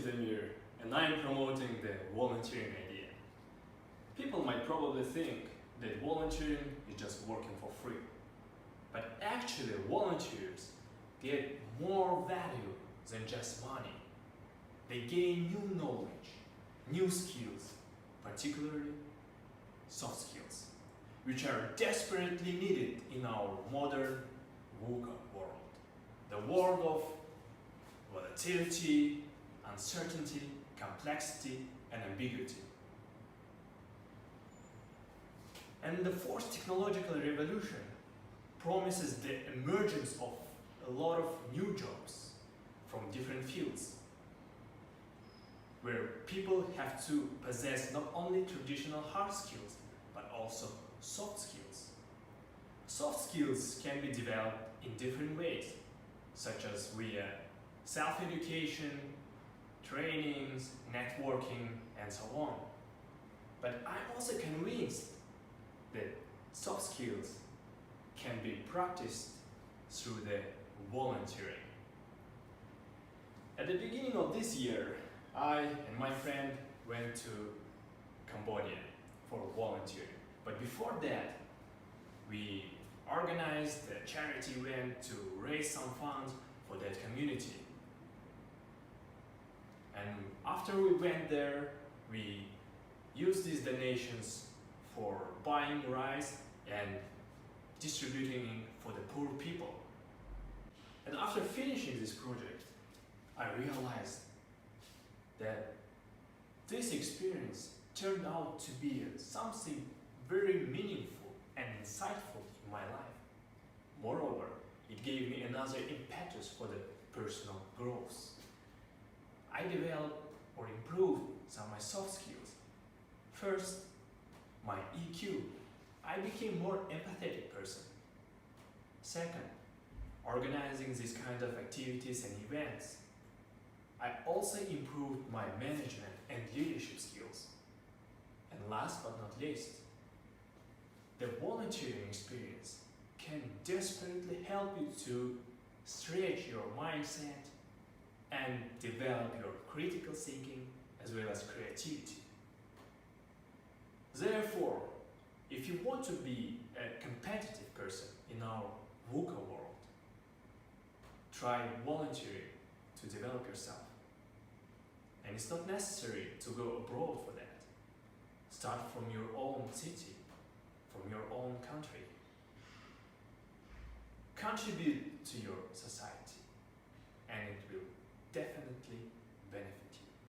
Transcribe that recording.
Damir, and I am promoting the volunteering idea. People might probably think that volunteering is just working for free. But actually, volunteers get more value than just money. They gain new knowledge, new skills, particularly soft skills, which are desperately needed in our modern VUCA world. The world of volatility, uncertainty, complexity, and ambiguity. And the fourth technological revolution promises the emergence of a lot of new jobs from different fields, where people have to possess not only traditional hard skills, but also soft skills. Soft skills can be developed in different ways, such as via self-education, trainings, networking, and so on. But I'm also convinced that soft skills can be practiced through the volunteering. At the beginning of this year, I and my friend went to Cambodia for volunteering. But before that, we organized a charity event to raise some funds for that community. And after we went there, we used these donations for buying rice and distributing it for the poor people. And after finishing this project, I realized that this experience turned out to be something very meaningful and insightful in my life. Moreover, it gave me another impetus for the personal growth. I developed or improved some of my soft skills. First, my EQ. I became more empathetic person. Second, organizing these kind of activities and events. I also improved my management and leadership skills. And last but not least, the volunteering experience can desperately help you to stretch your mindset and develop your critical thinking as well as creativity. Therefore, if you want to be a competitive person in our VUCA world, try volunteering to develop yourself. And it's not necessary to go abroad for that. Start from your own city, from your own country. Contribute to your society, and it will definitely